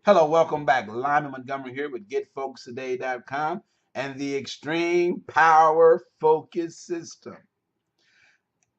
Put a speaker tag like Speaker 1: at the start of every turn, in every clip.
Speaker 1: Hello, welcome back. Lyman Montgomery here with GetFocusToday.com and the Extreme Power Focus System.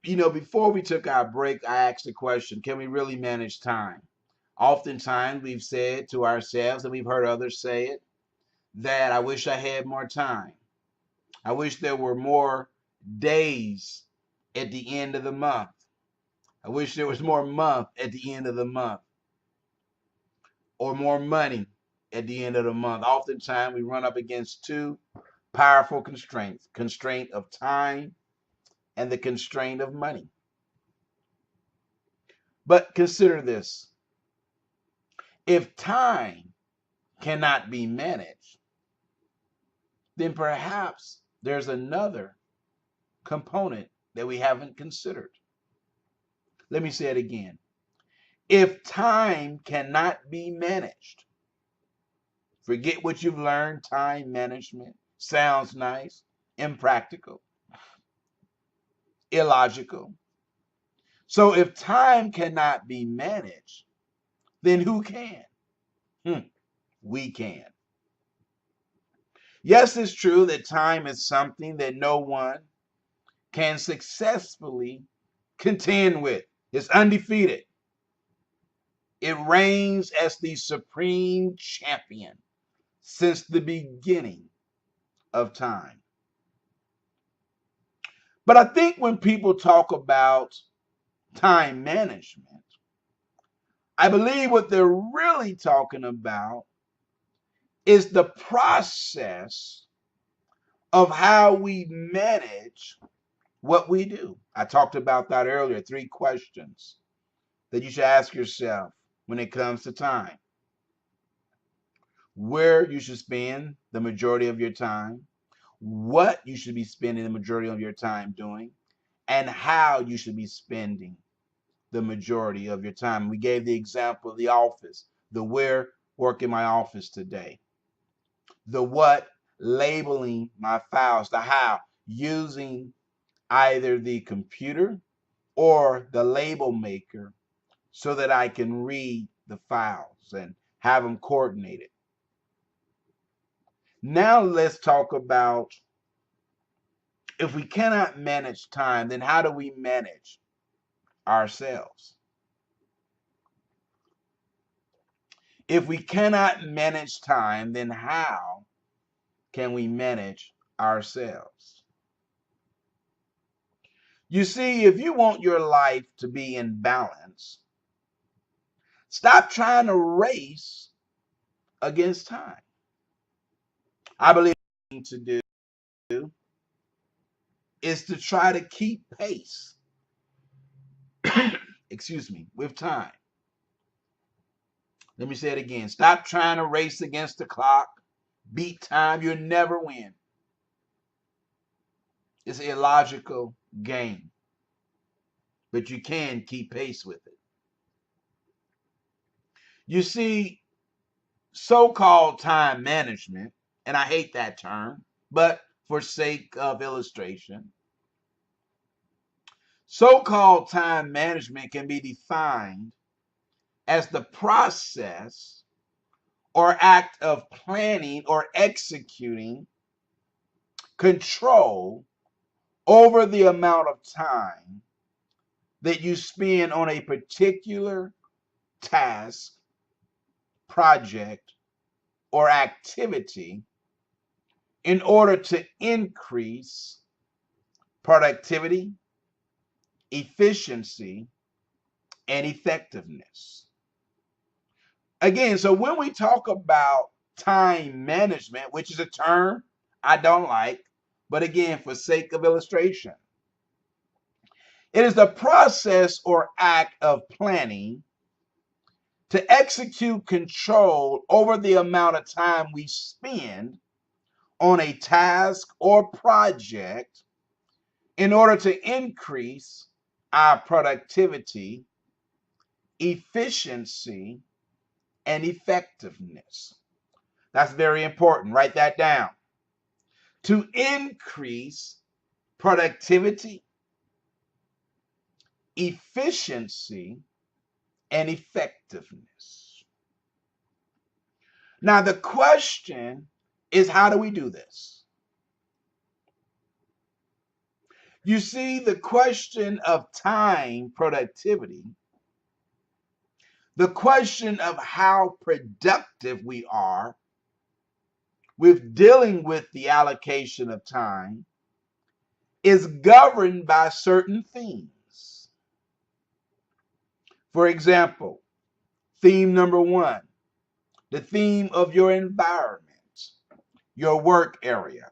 Speaker 1: Before we took our break, I asked the question, can we really manage time? Oftentimes we've said to ourselves, and we've heard others say it, that I wish I had more time. I wish there were more days at the end of the month. I wish there was more month at the end of the month, or more money at the end of the month. Oftentimes we run up against two powerful constraints: constraint of time and the constraint of money. But consider this: if time cannot be managed, then perhaps there's another component that we haven't considered. Let me say it again. If time cannot be managed, forget what you've learned. Time management sounds nice, impractical, illogical. So if time cannot be managed, then who can? We can. Yes, it's true that time is something that no one can successfully contend with. It's undefeated. It reigns as the supreme champion since the beginning of time. But I think when people talk about time management, I believe what they're really talking about is the process of how we manage what we do. I talked about that earlier, 3 questions that you should ask yourself when it comes to time. Where you should spend the majority of your time, what you should be spending the majority of your time doing, and how you should be spending the majority of your time. We gave the example of the office, the where, work in my office today, the what, labeling my files, the how, using either the computer or the label maker so that I can read the files and have them coordinated. Now let's talk about, if we cannot manage time, then how do we manage ourselves? If we cannot manage time, then how can we manage ourselves? You see, if you want your life to be in balance, stop trying to race against time. I believe the thing to do is to try to keep pace, excuse me, with time. Let me say it again. Stop trying to race against the clock, beat time. You'll never win. It's an illogical game, but you can keep pace with it. You see, so-called time management, and I hate that term, but for sake of illustration, so-called time management can be defined as the process or act of planning or executing control over the amount of time that you spend on a particular task, project, or activity in order to increase productivity, efficiency, and effectiveness. Again, so when we talk about time management, which is a term I don't like, but again, for sake of illustration, it is the process or act of planning to execute control over the amount of time we spend on a task or project in order to increase our productivity, efficiency, and effectiveness. That's very important. Write that down. To increase productivity, efficiency, and effectiveness. Now, the question is, how do we do this? You see, the question of time productivity, the question of how productive we are with dealing with the allocation of time is governed by certain themes. For example, theme number one, the theme of your environment, your work area.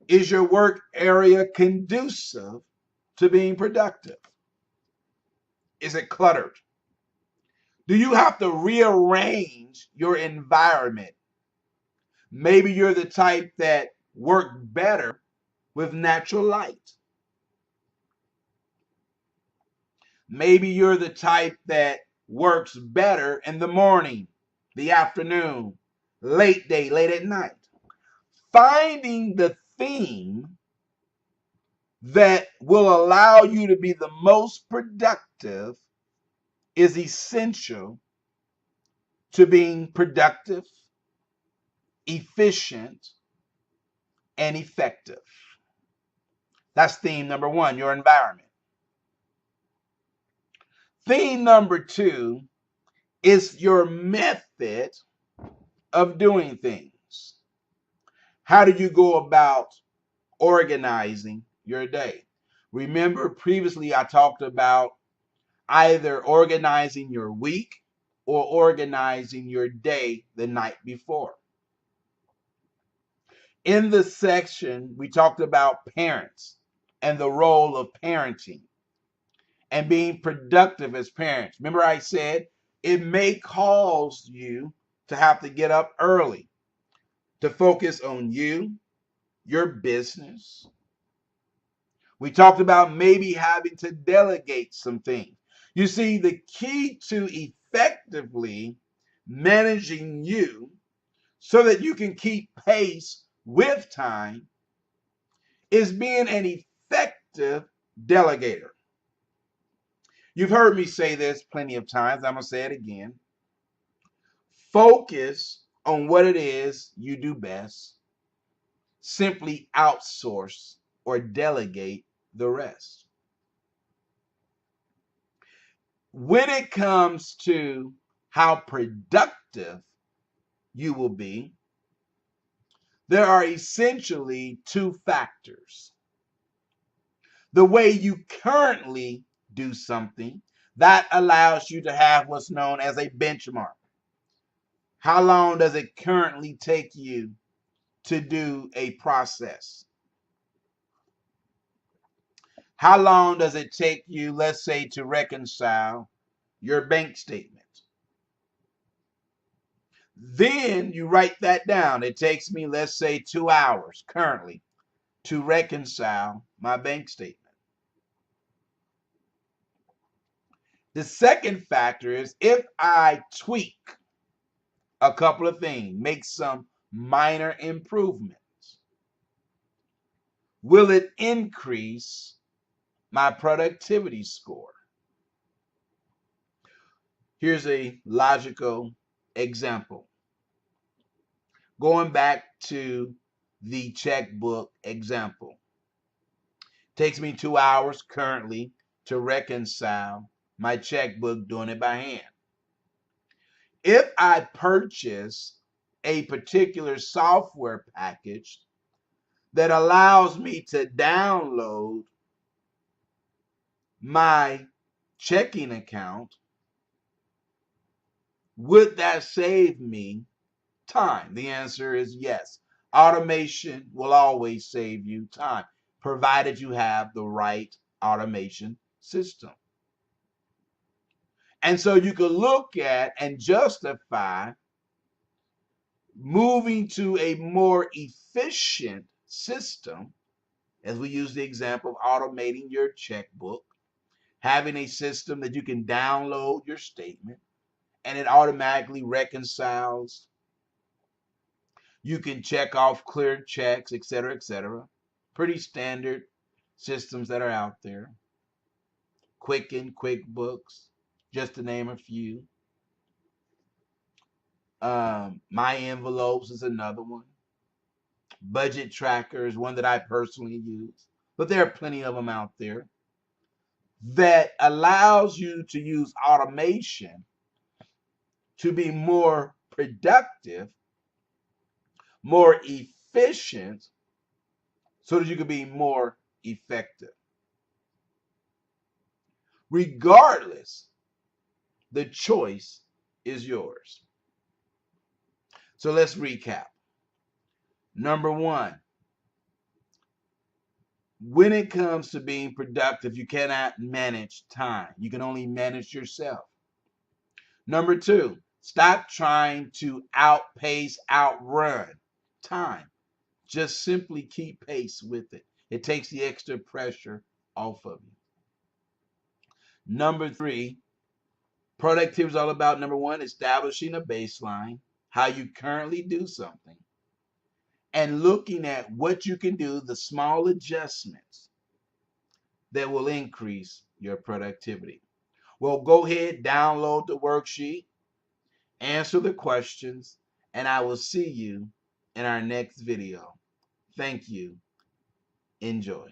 Speaker 1: Is your work area conducive to being productive? Is it cluttered? Do you have to rearrange your environment? Maybe you're the type that work better with natural light. Maybe you're the type that works better in the morning, the afternoon, late day, late at night. Finding the theme that will allow you to be the most productive is essential to being productive, efficient, and effective. That's theme number one, your environment. Theme number two is your method of doing things. How do you go about organizing your day? Remember, previously I talked about either organizing your week or organizing your day the night before. In this section, we talked about parents and the role of parenting and being productive as parents. Remember, I said it may cause you to have to get up early to focus on you, your business. We talked about maybe having to delegate some things. You see, the key to effectively managing you so that you can keep pace with time is being an effective delegator. You've heard me say this plenty of times. I'm going to say it again. Focus on what it is you do best. Simply outsource or delegate the rest. When it comes to how productive you will be, there are essentially two factors. The way you currently do something, that allows you to have what's known as a benchmark. How long does it currently take you to do a process? How long does it take you, let's say, to reconcile your bank statement? Then you write that down. It takes me, let's say, 2 hours currently to reconcile my bank statement. The second factor is if I tweak a couple of things, make some minor improvements, will it increase my productivity score? Here's a logical example. Going back to the checkbook example. Takes me 2 hours currently to reconcile my checkbook, doing it by hand. If I purchase a particular software package that allows me to download my checking account, would that save me time? The answer is yes. Automation will always save you time, provided you have the right automation system. And so you can look at and justify moving to a more efficient system, as we use the example of automating your checkbook, having a system that you can download your statement and it automatically reconciles. You can check off clear checks, etc., etc. Pretty standard systems that are out there. Quicken, QuickBooks, just to name a few. My Envelopes is another one. Budget Tracker is one that I personally use, but there are plenty of them out there that allows you to use automation to be more productive, more efficient, so that you can be more effective. Regardless, the choice is yours. So let's recap. Number one, when it comes to being productive, you cannot manage time. You can only manage yourself. Number two, stop trying to outrun time. Just simply keep pace with it. It takes the extra pressure off of you. Number three, productivity is all about, number one, establishing a baseline, how you currently do something, and looking at what you can do, the small adjustments that will increase your productivity. Well, go ahead, download the worksheet, answer the questions, and I will see you in our next video. Thank you. Enjoy.